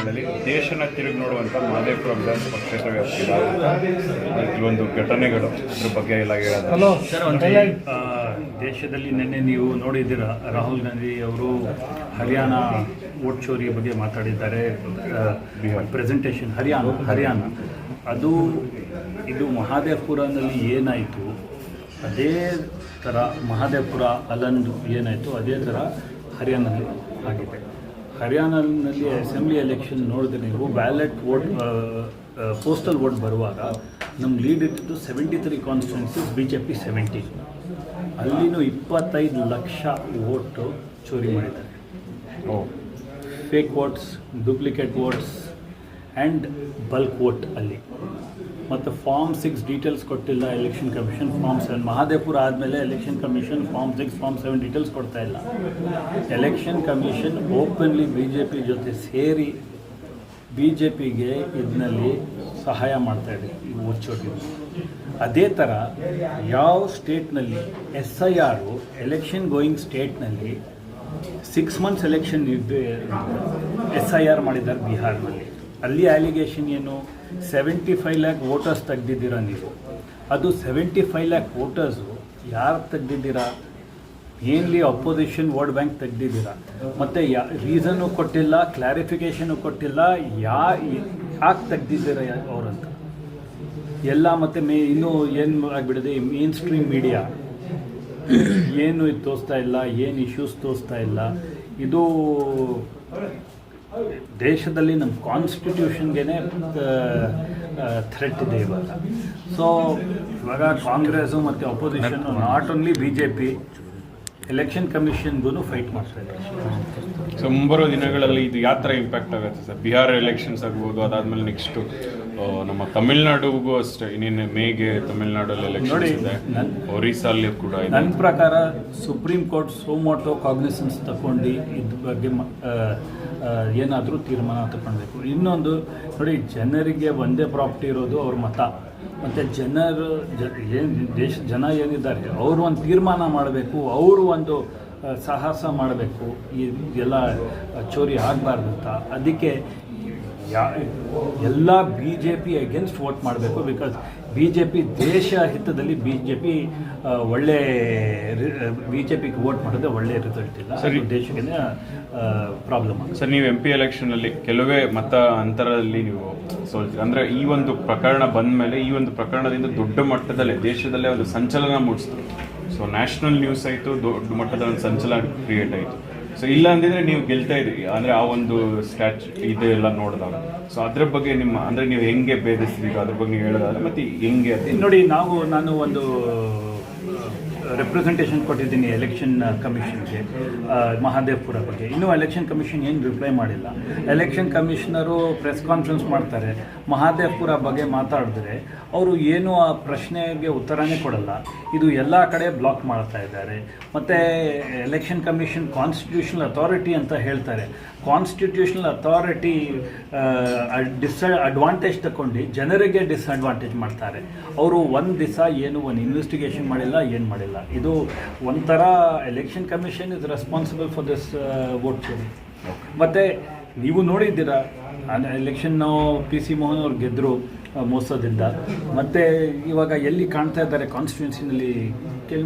ದಿನಗಳಲ್ಲಿ ದೇಶನ ತಿರುಗಿ ನೋಡುವಂಥ ಮಹದೇವಪುರ ವಿಧಾನಸಭಾ ಕ್ಷೇತ್ರ ವ್ಯಾಪ್ತಿಯ ಕೆಲವೊಂದು ಘಟನೆಗಳು ಅದ್ರ ಬಗ್ಗೆ ಎಲ್ಲ ಹೇಳೋದು ಸರ್. ದೇಶದಲ್ಲಿ ನಿನ್ನೆ ನೀವು ನೋಡಿದ್ದೀರಾ, ರಾಹುಲ್ ಗಾಂಧಿ ಅವರು ಹರಿಯಾಣ ವೋಟ್ ಚೋರಿ ಬಗ್ಗೆ ಮಾತಾಡಿದ್ದಾರೆ. ಪ್ರೆಸೆಂಟೇಷನ್ ಹರಿಯಾಣ ಅದು ಇದು ಮಹದೇವಪುರನಲ್ಲಿ ಏನಾಯಿತು ಅದೇ ಥರ ಮಹದೇವಪುರ ಅಲಂದು ಏನಾಯಿತು ಅದೇ ಥರ ಹರಿಯಾಣದಲ್ಲಿ ಆಗಿದೆ. ಹರಿಯಾಣದಲ್ಲಿ ಅಸೆಂಬ್ಲಿ ಎಲೆಕ್ಷನ್ ನೋಡಿದ್ರೆ ನೀವು ಬ್ಯಾಲೆಟ್ ವೋಟ್ ಪೋಸ್ಟಲ್ ವೋಟ್ ಬರುವಾಗ ನಮ್ಮ ಲೀಡ್ ಇಟ್ಟಿದ್ದು 73 ಕಾನ್ಸ್ಟಿಟ್ಯೂನ್ಸೀಸ್, BJP 70. ಅಲ್ಲಿನೂ 25 ಲಕ್ಷ ವೋಟು ಚೋರಿ ಮಾಡಿದ್ದಾರೆ. Fake votes, duplicate votes and bulk vote ಅಲ್ಲಿ. ಮತ್ತು ಫಾರ್ಮ್ 6 ಡೀಟೇಲ್ಸ್ ಕೊಟ್ಟಿಲ್ಲ ಎಲೆಕ್ಷನ್ ಕಮಿಷನ್. ಫಾರ್ಮ್ 7 ಮಹದೇವಪುರ ಆದಮೇಲೆ election commission form 6 form 7 details ಕೊಡ್ತಾ ಇಲ್ಲ. ಎಲೆಕ್ಷನ್ ಕಮಿಷನ್ ಓಪನ್ಲಿ BJP ಜೊತೆ ಸೇರಿ BJPಗೆ ಇದರಲ್ಲಿ ಸಹಾಯ ಮಾಡ್ತಾಯಿದೆ ಈ ವೋಟ್ ಚೋರಿ. ಅದೇ ಥರ ಯಾವ ಸ್ಟೇಟ್ನಲ್ಲಿ SIR ಎಲೆಕ್ಷನ್ ಗೋಯಿಂಗ್ ಸ್ಟೇಟ್ನಲ್ಲಿ 6 ಮಂತ್ಸ್ ಎಲೆಕ್ಷನ್ SIR ಮಾಡಿದ್ದಾರೆ ಬಿಹಾರ್ನಲ್ಲಿ. ಅಲ್ಲಿ ಅಲಿಗೇಷನ್ ಏನು, 75 ಲ್ಯಾಕ್ ವೋಟರ್ಸ್ ತೆಗ್ದಿದ್ದೀರಾ ನೀವು. ಅದು 75 ಲ್ಯಾಕ್ ವೋಟರ್ಸು ಯಾರು ತೆಗ್ದಿದ್ದೀರಾ? ಏನ್ಲಿ ಅಪೋಸಿಷನ್ ವೋಟ್ ಬ್ಯಾಂಕ್ ತೆಗ್ದಿದ್ದೀರಾ. ಮತ್ತು ರೀಸನ್ನು ಕೊಟ್ಟಿಲ್ಲ, ಕ್ಲಾರಿಫಿಕೇಷನು ಕೊಟ್ಟಿಲ್ಲ, ಯಾಕೆ ತೆಗ್ದಿದ್ದೀರಾ ಅವರಂತ ಎಲ್ಲ. ಮತ್ತು ಇನ್ನೂ ಏನು ಆಗಿಬಿಡಿದೆ, ಮೇನ್ ಸ್ಟ್ರೀಮ್ ಮೀಡಿಯಾ ಏನು ಇದು ತೋರಿಸ್ತಾ ಇಲ್ಲ, ಏನು ಇಶ್ಯೂಸ್ ತೋರಿಸ್ತಾ ಇಲ್ಲ. ಇದು ದೇಶದಲ್ಲಿ ನಮ್ಮ ಕಾನ್ಸ್ಟಿಟ್ಯೂಷನ್ಗೆ ಥ್ರೆಟ್ ಇದೆ ಇವಾಗ. ಸೊ ಇವಾಗ ಕಾಂಗ್ರೆಸ್ಸು ಮತ್ತು opposition not only BJP election ಕಮಿಷನ್ಗೂ ಫೈಟ್ ಮಾಡ್ತಾ ಇದ್ದಾರೆ. ಸೊ ಮುಂಬರುವ ದಿನಗಳಲ್ಲಿ ಇದು ಯಾವ ಥರ ಇಂಪ್ಯಾಕ್ಟ್ ಆಗುತ್ತೆ ಸರ್? ಬಿಹಾರ ಎಲೆಕ್ಷನ್ಸ್ ಆಗ್ಬೋದು, ಅದಾದಮೇಲೆ ನೆಕ್ಸ್ಟು ನಮ್ಮ ತಮಿಳ್ನಾಡುಗೂ ಅಷ್ಟೇ, ಇನ್ನೇನು ಮೇಗೆ ತಮಿಳ್ನಾಡಲ್ಲಿ ಎಲೆಕ್ಷನ್ಸ್ ಇದೆ, ಒರಿಸ್ಸಲ್ಲಿ ಕೂಡ ಇದೆ. ನನ್ನ ಪ್ರಕಾರ ಸುಪ್ರೀಂ ಕೋರ್ಟ್ ಸೋಮೋಟೋ ಕಾಗ್ನಿಸೆನ್ಸ್ ತಗೊಂಡು ಇದ್ರ ಬಗ್ಗೆ ಏನಾದರೂ ತೀರ್ಮಾನ ತಗೊಳ್ಬೇಕು. ಇನ್ನೊಂದು ನೋಡಿ, ಜನರಿಗೆ ಒಂದೇ ಪ್ರಾಪರ್ಟಿ ಇರೋದು ಅವ್ರ ಮತ. ಮತ್ತು ಜನರು ಜನ ಏನಿದ್ದಾರೆ ಅವರು ಒಂದು ತೀರ್ಮಾನ ಮಾಡಬೇಕು, ಅವರು ಒಂದು ಸಾಹಸ ಮಾಡಬೇಕು, ಎಲ್ಲ ಚೋರಿ ಆಗಬಾರ್ದು ಅಂತ. ಅದಕ್ಕೆ ಎಲ್ಲ BJP ಅಗೇನ್ಸ್ಟ್ ವೋಟ್ ಮಾಡಬೇಕು. ಬಿಕಾಸ್ BJP ದೇಶ ಹಿತದಲ್ಲಿ ಒಳ್ಳೆ BJPಗೆ ವೋಟ್ ಮಾಡಿದ್ರೆ ಒಳ್ಳೆ ರಿಸಲ್ಟ್ ಇಲ್ಲ. ಸರಿ, ದೇಶಕ್ಕೆ ಪ್ರಾಬ್ಲಮ್ ಆಗುತ್ತೆ. ಸರ್, ನೀವು MP ಎಲೆಕ್ಷನಲ್ಲಿ ಕೆಲವೇ ಮತ ಅಂತರದಲ್ಲಿ ನೀವು ಸೋಲ್ತೀರಿ. ಅಂದರೆ ಈ ಒಂದು ಪ್ರಕರಣ ಬಂದ ಮೇಲೆ ಈ ಒಂದು ಪ್ರಕರಣದಿಂದ ದೊಡ್ಡ ಮಟ್ಟದಲ್ಲೇ ದೇಶದಲ್ಲೇ ಒಂದು ಸಂಚಲನ ಮೂಡಿಸ್ತು. ಸೊ ನ್ಯಾಷನಲ್ ನ್ಯೂಸ್ ಆಯಿತು, ದೊಡ್ಡ ಮಟ್ಟದ ಒಂದು ಸಂಚಲನ ಕ್ರಿಯೇಟ್ ಆಯಿತು. ಸೊ ಇಲ್ಲ ಅಂದಿದ್ರೆ ನೀವು ಗೆಲ್ತಾ ಇದ್ರಿ, ಅಂದರೆ ಆ ಒಂದು ಇದೆಲ್ಲ ನೋಡಿದಾಗ. ಸೊ ಅದ್ರ ಬಗ್ಗೆ ನಿಮ್ಮ ಅಂದರೆ ನೀವು ಹೆಂಗೆ ಭೇದಿಸ್ತೀರಿ ಅದ್ರ ಬಗ್ಗೆ ನೀವು ಹೇಳೋದಾದ್ರೆ ಮತ್ತೆ ಹೆಂಗೆ ನೋಡಿ, ನಾನು ಒಂದು ರೆಪ್ರೆಸೆಂಟೇಷನ್ ಕೊಟ್ಟಿದ್ದೀನಿ ಎಲೆಕ್ಷನ್ ಕಮಿಷನ್ಗೆ ಮಹದೇವಪುರ ಬಗ್ಗೆ. ಇನ್ನೂ ಎಲೆಕ್ಷನ್ ಕಮಿಷನ್ ಏನು ರಿಪ್ಲೈ ಮಾಡಿಲ್ಲ. ಎಲೆಕ್ಷನ್ ಕಮಿಷನರು ಪ್ರೆಸ್ ಕಾನ್ಫರೆನ್ಸ್ ಮಾಡ್ತಾರೆ, ಮಹದೇವಪುರ ಬಗ್ಗೆ ಮಾತಾಡಿದ್ರೆ ಅವರು ಏನು ಆ ಪ್ರಶ್ನೆಗೆ ಉತ್ತರನೇ ಕೊಡಲ್ಲ. ಇದು ಎಲ್ಲ ಕಡೆ ಬ್ಲಾಕ್ ಮಾಡ್ತಾ ಇದ್ದಾರೆ. ಮತ್ತು ಎಲೆಕ್ಷನ್ ಕಮಿಷನ್ ಕಾನ್ಸ್ಟಿಟ್ಯೂಷನಲ್ ಅಥಾರಿಟಿ ಅಂತ ಹೇಳ್ತಾರೆ. ಕಾನ್ಸ್ಟಿಟ್ಯೂಷನಲ್ ಅಥಾರಿಟಿ ಅಡ್ವಾಂಟೇಜ್ ತಗೊಂಡು ಜನರಿಗೆ ಡಿಸ್ಅಡ್ವಾಂಟೇಜ್ ಮಾಡ್ತಾರೆ. ಅವರು ಒಂದು ದಿವಸ ಏನು ಒಂದು ಇನ್ವೆಸ್ಟಿಗೇಷನ್ ಮಾಡಿಲ್ಲ, ಏನು ಮಾಡಿಲ್ಲ. ಇದು ಒಂಥರ election commission is responsible for this vote ಚೋರಿ. ಮತ್ತು ನೀವು ನೋಡಿದ್ದೀರಾ, ಎಲೆಕ್ಷನ್ನು PC ಮೋಹನ್ ಅವ್ರು ಗೆದ್ದರು ಮೋಸದಿಂದ. ಮತ್ತು ಇವಾಗ ಎಲ್ಲಿ ಕಾಣ್ತಾ ಇದ್ದಾರೆ ಕಾನ್ಸ್ಟಿಟ್ಯೂನ್ಸಿನಲ್ಲಿ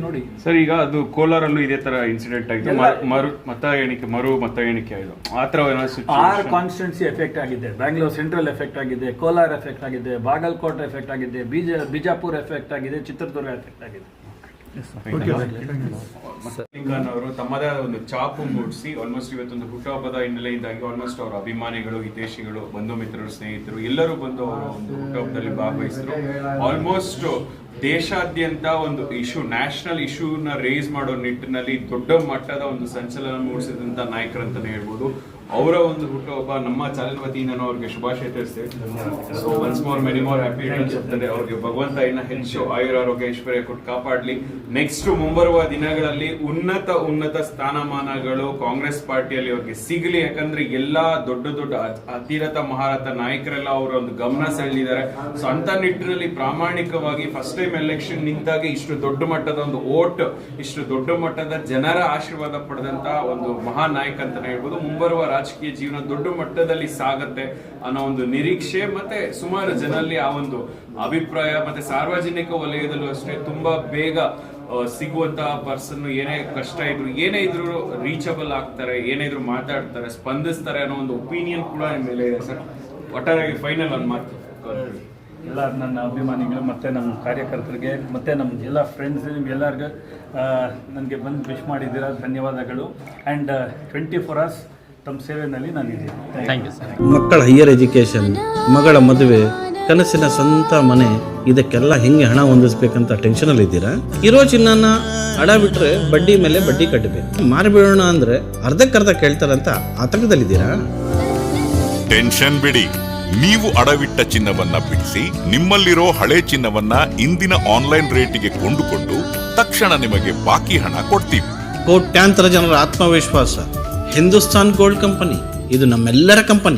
ನೋಡಿ ಸರ್. ಈಗ ಅದು ಕೋಲಾರಲ್ಲೂ ಇದೇ ಥರ ಇನ್ಸಿಡೆಂಟ್ ಆಯಿತು, ಮರು ಮತ ಎಣಿಕೆ ಆಯಿತು. ಆ ಥರ 6 ಕಾನ್ಸ್ಟಿಟ್ಯೂನ್ಸಿ ಎಫೆಕ್ಟ್ ಆಗಿದೆ. ಬ್ಯಾಂಗ್ಳೂರ್ ಸೆಂಟ್ರಲ್ ಎಫೆಕ್ಟ್ ಆಗಿದೆ, ಕೋಲಾರ ಎಫೆಕ್ಟ್ ಆಗಿದೆ, ಬಾಗಲಕೋಟೆ ಎಫೆಕ್ಟ್ ಆಗಿದೆ, ಬಿಜಾಪುರ ಎಫೆಕ್ಟ್ ಆಗಿದೆ, ಚಿತ್ರದುರ್ಗ ಎಫೆಕ್ಟ್ ಆಗಿದೆ. ಅವರು ತಮ್ಮದೇ ಒಂದು ಚಾಪು ಮೂಡಿಸಿ ಆಲ್ಮೋಸ್ಟ್ ಇವತ್ತೊಂದು ಹುಟ್ಟುಹಬ್ಬದ ಹಿನ್ನೆಲೆಯಿಂದಾಗಿ ಆಲ್ಮೋಸ್ಟ್ ಅವರ ಅಭಿಮಾನಿಗಳು, ಹಿತೈಷಿಗಳು, ಬಂಧು ಮಿತ್ರರು, ಸ್ನೇಹಿತರು ಎಲ್ಲರೂ ಬಂದು ಅವರ ಒಂದು ಹುಟ್ಟುಹಬ್ಬದಲ್ಲಿ ಭಾಗವಹಿಸಿದ್ರು. ಆಲ್ಮೋಸ್ಟ್ ದೇಶಾದ್ಯಂತ ಒಂದು ಇಶ್ಯೂ, ನ್ಯಾಷನಲ್ ಇಶ್ಯೂನ ರೇಸ್ ಮಾಡೋ ನಿಟ್ಟಿನಲ್ಲಿ ದೊಡ್ಡ ಮಟ್ಟದ ಒಂದು ಸಂಚಲನ ಮೂಡಿಸಿದಂಥ ನಾಯಕರಂತಾನೆ ಹೇಳ್ಬೋದು. ಅವರ ಒಂದು ಹುಟ್ಟುಹಬ್ಬ ನಮ್ಮ ಚಾನೆಲ್ ವತಿಯಿಂದ ಅವ್ರಿಗೆ ಶುಭಾಶಯ ತಿಳಿಸ್ತೇವೆ. So once more many more happy returns of the day. ಅವ್ರಿಗೆ ಭಗವಂತ ಇನ್ನ ಹೆಚ್ಚು ಆಯುರಾರೋಗ್ಯ ಐಶ್ವರ್ಯ ಕೊಟ್ಟು ಕಾಪಾಡಲಿ. ನೆಕ್ಸ್ಟ್ ಮುಂಬರುವ ದಿನಗಳಲ್ಲಿ ಉನ್ನತ ಸ್ಥಾನಮಾನಗಳು ಕಾಂಗ್ರೆಸ್ ಪಾರ್ಟಿಯಲ್ಲಿ ಅವ್ರಿಗೆ ಸಿಗಲಿ. ಯಾಕಂದ್ರೆ ಎಲ್ಲಾ ದೊಡ್ಡ ಅತಿರಥ ಮಹಾರಥ ನಾಯಕರೆಲ್ಲ ಅವರ ಒಂದು ಗಮನ ಸೆಳೆದಿದ್ದಾರೆ. ಸೊ ಅಂತ ನಿಟ್ಟಿನಲ್ಲಿ ಪ್ರಾಮಾಣಿಕವಾಗಿ ಫಸ್ಟ್ ಟೈಮ್ ಎಲೆಕ್ಷನ್ ನಿಂತಾಗ ಇಷ್ಟು ದೊಡ್ಡ ಮಟ್ಟದ ಒಂದು ವೋಟ್, ಇಷ್ಟು ದೊಡ್ಡ ಮಟ್ಟದ ಜನರ ಆಶೀರ್ವಾದ ಪಡೆದಂತ ಒಂದು ಮಹಾ ನಾಯಕ ಅಂತಾನೆ ಹೇಳ್ಬೋದು. ಮುಂಬರುವ ರಾಜಕೀಯ ಜೀವನ ದೊಡ್ಡ ಮಟ್ಟದಲ್ಲಿ ಸಾಗತ್ತೆ ಅನ್ನೋ ಒಂದು ನಿರೀಕ್ಷೆ ಮತ್ತೆ ಸುಮಾರು ಜನರಲ್ಲಿ ಆ ಒಂದು ಅಭಿಪ್ರಾಯ, ಮತ್ತೆ ಸಾರ್ವಜನಿಕ ವಲಯದಲ್ಲೂ ಅಷ್ಟೇ ತುಂಬಾ ಬೇಗ ಸಿಗುವಂತ ಪರ್ಸನ್ ಏನೇ ಕಷ್ಟ ಇದ್ರು ಏನೇ ಇದ್ರು ರೀಚಬಲ್ ಆಗ್ತಾರೆ, ಏನೇ ಇದ್ರು ಮಾತಾಡ್ತಾರೆ, ಸ್ಪಂದಿಸ್ತಾರೆ ಅನ್ನೋ ಒಂದು ಒಪಿನಿಯನ್ ಕೂಡ ನಿಮ್ಮ ಮೇಲೆ ಇದೆ ಸರ್. ಒಟ್ಟಾರೆಯಾಗಿ ಫೈನಲ್ ಒಂದು ಮಾತು ಎಲ್ಲ ನನ್ನ ಅಭಿಮಾನಿಗಳು ಮತ್ತು ನಮ್ಮ ಕಾರ್ಯಕರ್ತರಿಗೆ ಮತ್ತು ನಮ್ಮ ಎಲ್ಲ ಫ್ರೆಂಡ್ಸ್ ನಿಮ್ಗೆಲ್ಲರಿಗೂ ನನಗೆ ಬಂದು ವಿಶ್ ಮಾಡಿದ್ದೀರಾ, ಧನ್ಯವಾದಗಳು. ಆ್ಯಂಡ್ 24 hours ತಮ್ಮ ಸೇವೆಯಲ್ಲಿ ನಾನಿದ್ದೀನಿ. Thank you sir. ಮಕ್ಕಳ ಹೈಯರ್ ಎಜುಕೇಷನ್, ಮಗಳ ಮದುವೆ, ಕನಸಿನ ಸ್ವಂತ ಮನೆ, ಇದಕ್ಕೆಲ್ಲ ಹೆಂಗೆ ಹಣ ಹೊಂದಿಸ್ಬೇಕಂತ ಟೆನ್ಷನಲ್ಲಿ ಇದ್ದೀರಾ? ಇರೋ ಚಿನ್ನನ ಅಡ ಬಿಟ್ರೆ ಬಡ್ಡಿ ಮೇಲೆ ಬಡ್ಡಿ ಕಟ್ಟಬೇಕು. ಮಾರಿಬಿಡೋಣ ಅಂದ್ರೆ ಅರ್ಧಕ್ಕರ್ಧ ಕೇಳ್ತಾರಂತ ಆತಂಕದಲ್ಲಿದ್ದೀರಾ? ಟೆನ್ಷನ್ ಬಿಡಿ, ನೀವು ಅಡವಿಟ್ಟ ಚಿನ್ನವನ್ನ ಬಿಡಿಸಿ ನಿಮ್ಮಲ್ಲಿರೋ ಹಳೆ ಚಿನ್ನವನ್ನ ಇಂದಿನ ಆನ್ಲೈನ್ ರೇಟಿಗೆ ಕೊಂಡುಕೊಂಡು ತಕ್ಷಣ ನಿಮಗೆ ಬಾಕಿ ಹಣ ಕೊಡ್ತೀವಿ. ಕೋಟ್ಯಾಂತರ ಜನರ ಆತ್ಮವಿಶ್ವಾಸ ಹಿಂದೂಸ್ತಾನ್ ಗೋಲ್ಡ್ ಕಂಪನಿ, ಇದು ನಮ್ಮೆಲ್ಲರ ಕಂಪನಿ.